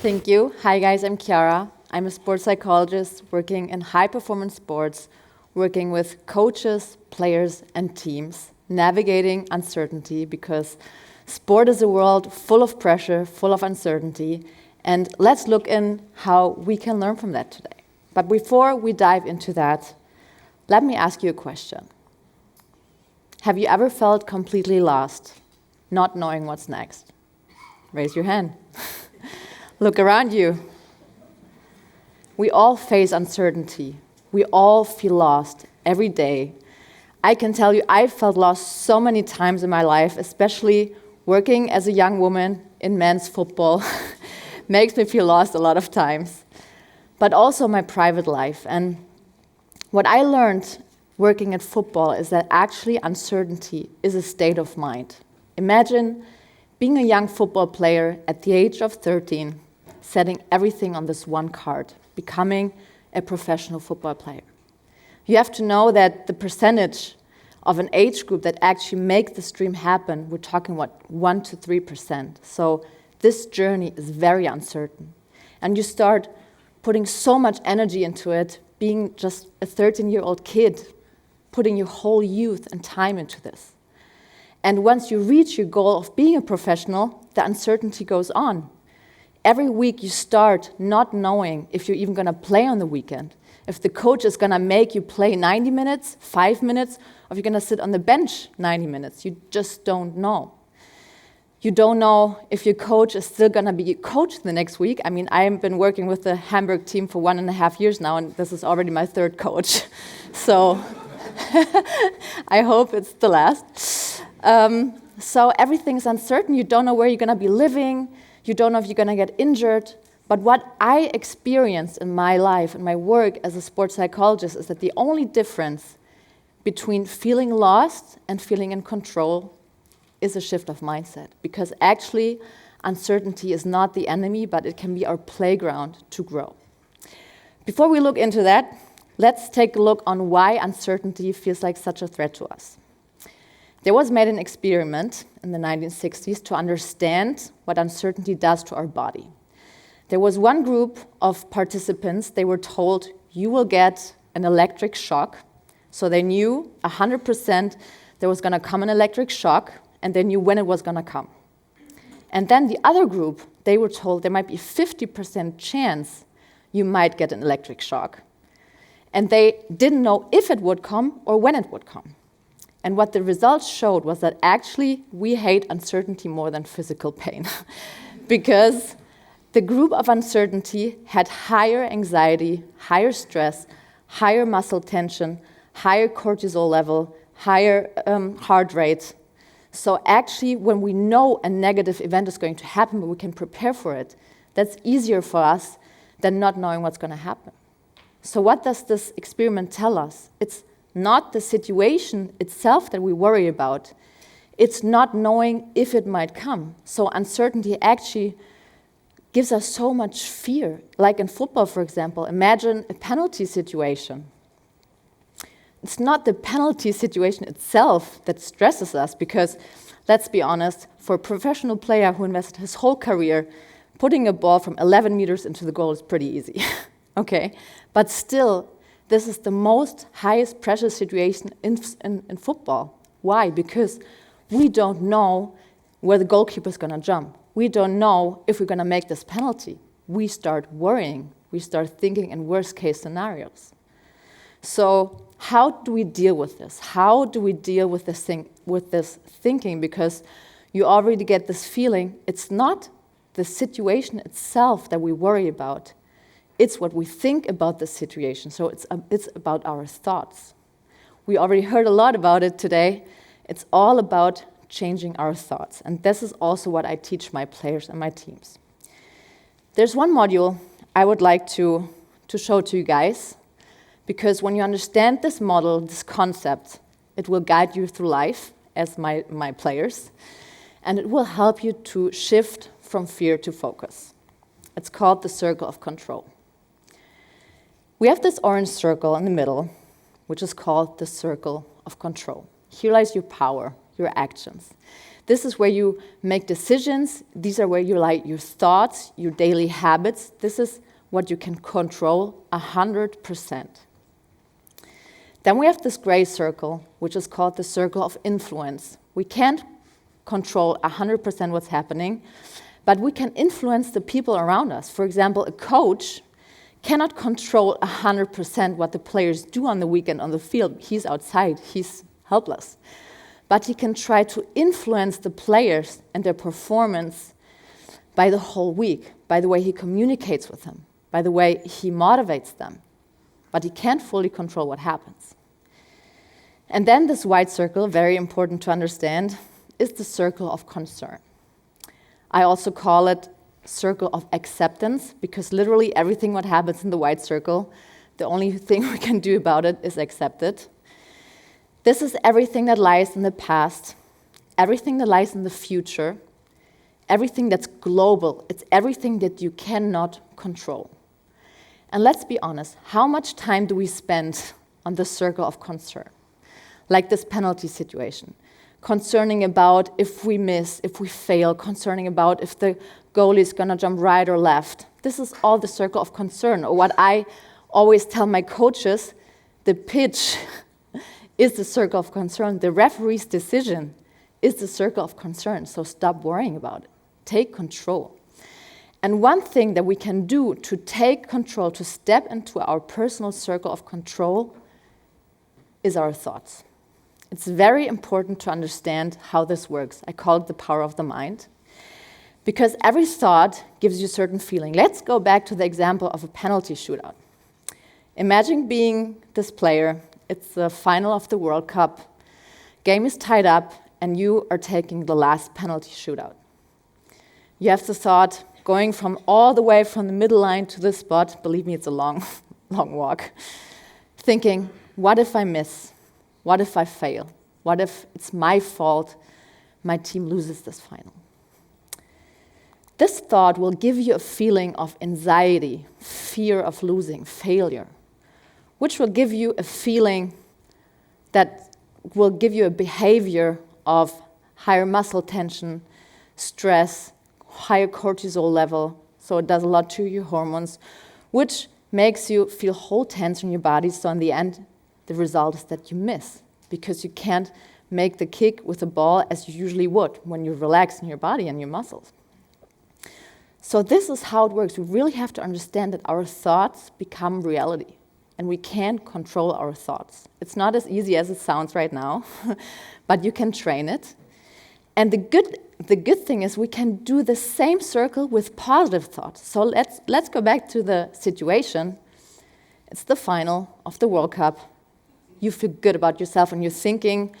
Thank you. Hi guys, I'm Chiara. I'm a sports psychologist working in high-performance sports, working with coaches, players, and teams, navigating uncertainty because sport is a world full of pressure, full of uncertainty, and let's look in how we can learn from that today. But before we dive into that, let me ask you a question. Have you ever felt completely lost, not knowing what's next? Raise your hand. Look around you. We all face uncertainty. We all feel lost every day. I can tell you I've felt lost so many times in my life, especially working as a young woman in men's football. Makes me feel lost a lot of times. But also my private life. And what I learned working at football is that actually uncertainty is a state of mind. Imagine being a young football player at the age of 13, setting everything on this one card, becoming a professional football player. You have to know that the percentage of an age group that actually make this dream happen, we're talking, 1 to 3%. So this journey is very uncertain. And you start putting so much energy into it, being just a 13-year-old kid, putting your whole youth and time into this. And once you reach your goal of being a professional, the uncertainty goes on. Every week you start not knowing if you're even going to play on the weekend, if the coach is going to make you play 90 minutes, 5 minutes, or if you're going to sit on the bench 90 minutes. You just don't know. You don't know if your coach is still going to be your coach the next week. I mean, I've been working with the Hamburg team for 1.5 years now, and this is already my third coach. So I hope it's the last. So everything's uncertain. You don't know where you're going to be living. You don't know if you're going to get injured. But what I experienced in my life and my work as a sports psychologist is that the only difference between feeling lost and feeling in control is a shift of mindset. Because actually, uncertainty is not the enemy, but it can be our playground to grow. Before we look into that, let's take a look on why uncertainty feels like such a threat to us. There was made an experiment in the 1960s to understand what uncertainty does to our body. There was one group of participants, they were told, you will get an electric shock. So they knew 100% there was going to come an electric shock, and they knew when it was going to come. And then the other group, they were told there might be a 50% chance you might get an electric shock. And they didn't know if it would come or when it would come. And what the results showed was that actually we hate uncertainty more than physical pain. Because the group of uncertainty had higher anxiety, higher stress, higher muscle tension, higher cortisol level, higher heart rate. So actually, when we know a negative event is going to happen, but we can prepare for it, that's easier for us than not knowing what's going to happen. So what does this experiment tell us? It's not the situation itself that we worry about. It's not knowing if it might come. So uncertainty actually gives us so much fear. Like in football, for example, imagine a penalty situation. It's not the penalty situation itself that stresses us because, let's be honest, for a professional player who invested his whole career, putting a ball from 11 meters into the goal is pretty easy. Okay? But still, this is the most highest pressure situation in football. Why? Because we don't know where the goalkeeper is going to jump. We don't know if we're going to make this penalty. We start worrying. We start thinking in worst-case scenarios. So how do we deal with this? How do we deal with this thinking? Because you already get this feeling. It's not the situation itself that we worry about. It's what we think about the situation. So it's about our thoughts. We already heard a lot about it today. It's all about changing our thoughts. And this is also what I teach my players and my teams. There's one module I would like to show to you guys, because when you understand this model, this concept, it will guide you through life as my players, and it will help you to shift from fear to focus. It's called the circle of control. We have this orange circle in the middle, which is called the circle of control. Here lies your power, your actions. This is where you make decisions. These are where you like your thoughts, your daily habits. This is what you can control 100%. Then we have this gray circle, which is called the circle of influence. We can't control 100% what's happening, but we can influence the people around us. For example, a coach cannot control 100% what the players do on the weekend on the field. He's outside, he's helpless. But he can try to influence the players and their performance by the whole week, by the way he communicates with them, by the way he motivates them. But he can't fully control what happens. And then this white circle, very important to understand, is the circle of concern. I also call it circle of acceptance, because literally everything what happens in the white circle, the only thing we can do about it is accept it. This is everything that lies in the past, everything that lies in the future, everything that's global. It's everything that you cannot control. And let's be honest, how much time do we spend on the circle of concern? Like this penalty situation, concerning about if we miss, if we fail, concerning about if the goalie is gonna jump right or left. This is all the circle of concern, or what I always tell my coaches, the pitch is the circle of concern. The referee's decision is the circle of concern, so stop worrying about it. Take control. And one thing that we can do to take control, to step into our personal circle of control, is our thoughts. It's very important to understand how this works. I call it the power of the mind, because every thought gives you a certain feeling. Let's go back to the example of a penalty shootout. Imagine being this player. It's the final of the World Cup. Game is tied up, and you are taking the last penalty shootout. You have the thought, going from all the way from the middle line to this spot, believe me, it's a long, long walk, thinking, what if I miss? What if I fail? What if it's my fault my team loses this final? This thought will give you a feeling of anxiety, fear of losing, failure, which will give you a feeling that will give you a behavior of higher muscle tension, stress, higher cortisol level, so it does a lot to your hormones, which makes you feel whole tense in your body, so in the end, the result is that you miss, because you can't make the kick with the ball as you usually would when you're relaxing your body and your muscles. So this is how it works. We really have to understand that our thoughts become reality, and we can't control our thoughts. It's not as easy as it sounds right now, but you can train it. And the good thing is we can do the same circle with positive thoughts. So let's go back to the situation. It's the final of the World Cup. You feel good about yourself, and you're thinking,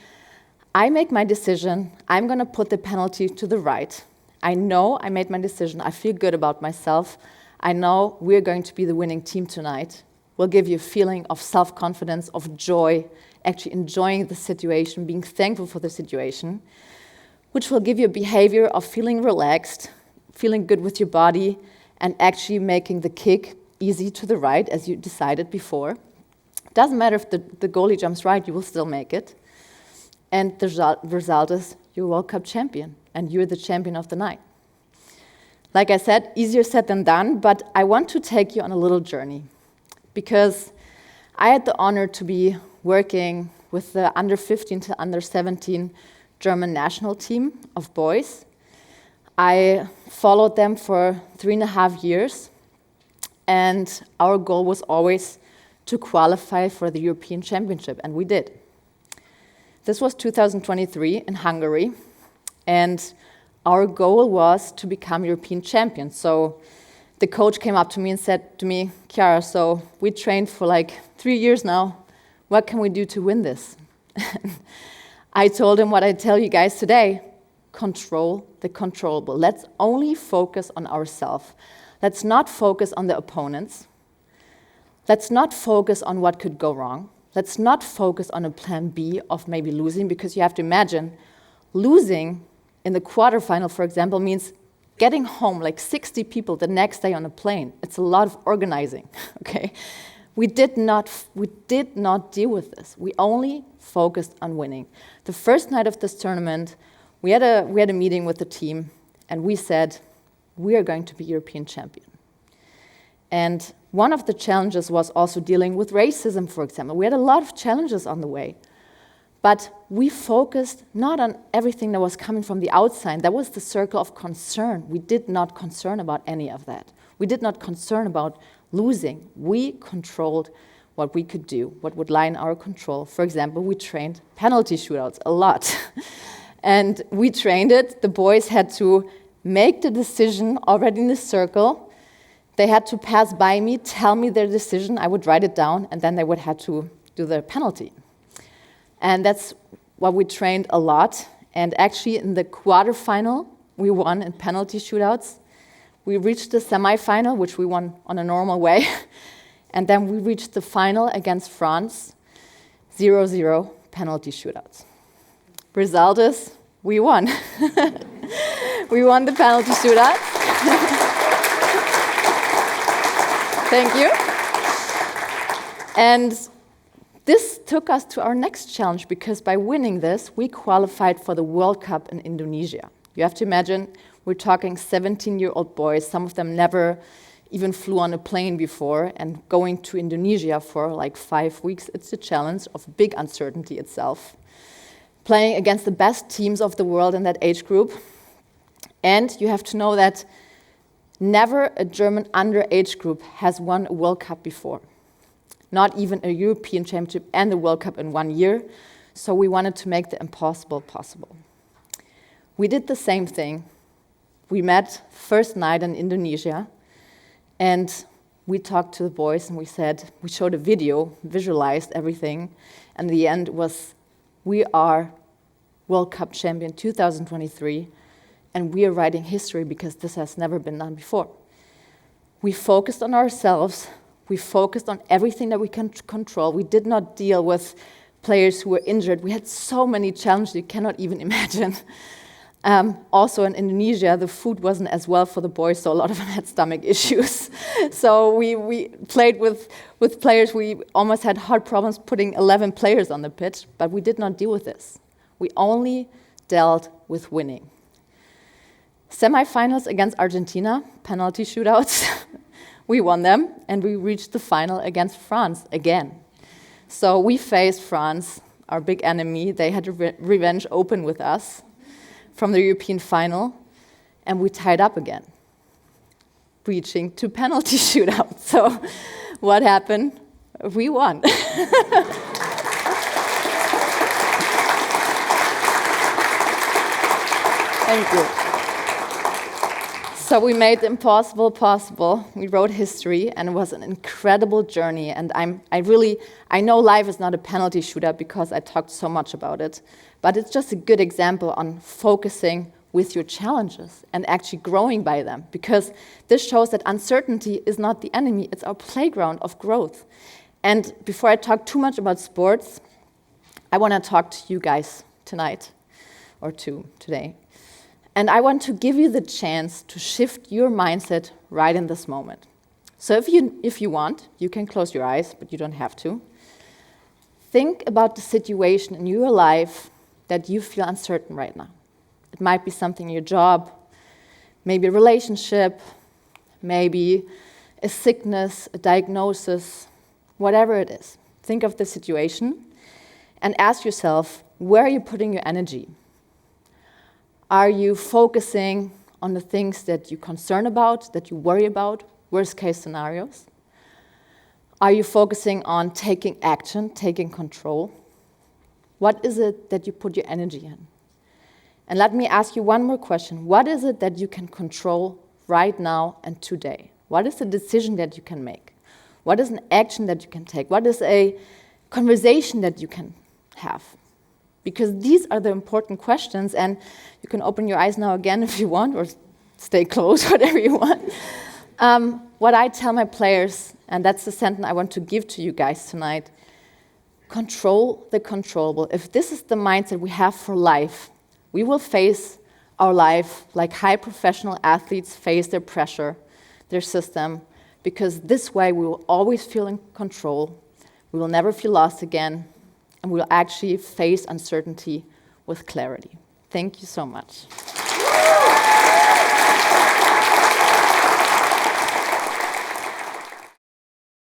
I make my decision. I'm going to put the penalty to the right. I know I made my decision. I feel good about myself. I know we're going to be the winning team tonight. Will give you a feeling of self-confidence, of joy, actually enjoying the situation, being thankful for the situation, which will give you a behavior of feeling relaxed, feeling good with your body, and actually making the kick easy to the right, as you decided before. Doesn't matter if the goalie jumps right, you will still make it. And the result is you're World Cup champion, and you're the champion of the night. Like I said, easier said than done, but I want to take you on a little journey, because I had the honor to be working with the under 15 to under 17 German national team of boys. I followed them for 3.5 years, and our goal was always to qualify for the European Championship, and we did. This was 2023 in Hungary, and our goal was to become European champions. So the coach came up to me and said to me, Chiara, so we trained for like 3 years now. What can we do to win this? I told him what I tell you guys today: control the controllable. Let's only focus on ourselves. Let's not focus on the opponents. Let's not focus on what could go wrong. Let's not focus on a plan B of maybe losing, because you have to imagine losing in the quarterfinal, for example, means getting home like 60 people the next day on a plane. It's a lot of organizing, okay? We did not deal with this. We only focused on winning. The first night of this tournament We had a meeting with the team, and we said, we are going to be European champion. And one of the challenges was also dealing with racism, for example. We had a lot of challenges on the way. But we focused not on everything that was coming from the outside. That was the circle of concern. We did not concern about any of that. We did not concern about losing. We controlled what we could do, what would lie in our control. For example, we trained penalty shootouts a lot. And we trained it. The boys had to make the decision already in the circle. They had to pass by me, tell me their decision. I would write it down, and then they would have to do the penalty. And that's what we trained a lot. And actually, in the quarterfinal, we won in penalty shootouts. We reached the semifinal, which we won on a normal way. And then we reached the final against France, 0-0 penalty shootouts. Result is, we won. We won the penalty shootouts. Thank you. And this took us to our next challenge, because by winning this, we qualified for the World Cup in Indonesia. You have to imagine, we're talking 17-year-old boys, some of them never even flew on a plane before, and going to Indonesia for like 5 weeks, it's a challenge of big uncertainty itself. Playing against the best teams of the world in that age group. And you have to know that never a German underage group has won a World Cup before. Not even a European Championship and the World Cup in 1 year. So we wanted to make the impossible possible. We did the same thing. We met first night in Indonesia, and we talked to the boys, and we showed a video, visualized everything, and the end was, we are World Cup champion 2023, and we are writing history because this has never been done before. We focused on ourselves. We focused on everything that we can control. We did not deal with players who were injured. We had so many challenges you cannot even imagine. Also in Indonesia, the food wasn't as well for the boys, so a lot of them had stomach issues. So we played with players. We almost had hard problems putting 11 players on the pitch, but we did not deal with this. We only dealt with winning. Semifinals against Argentina, penalty shootouts. We won them, and we reached the final against France again. So we faced France, our big enemy. They had revenge open with us from the European final, and we tied up again, reaching to penalty shootout. So what happened? We won. Thank you. So we made the impossible possible. We wrote history, and it was an incredible journey. And I know life is not a penalty shootout because I talked so much about it, but it's just a good example on focusing with your challenges and actually growing by them, because this shows that uncertainty is not the enemy, it's our playground of growth. And before I talk too much about sports, I want to talk to you guys tonight, or today. And I want to give you the chance to shift your mindset right in this moment. So if you want, you can close your eyes, but you don't have to. Think about the situation in your life that you feel uncertain right now. It might be something in your job, maybe a relationship, maybe a sickness, a diagnosis, whatever it is. Think of the situation and ask yourself, where are you putting your energy? Are you focusing on the things that you're concerned about, that you worry about, worst case scenarios? Are you focusing on taking action, taking control? What is it that you put your energy in? And let me ask you one more question. What is it that you can control right now and today? What is the decision that you can make? What is an action that you can take? What is a conversation that you can have? Because these are the important questions, and you can open your eyes now again if you want, or stay closed, whatever you want. What I tell my players, and that's the sentence I want to give to you guys tonight, control the controllable. If this is the mindset we have for life, we will face our life like high professional athletes face their pressure, their system, because this way we will always feel in control, we will never feel lost again, and we'll actually face uncertainty with clarity. Thank you so much.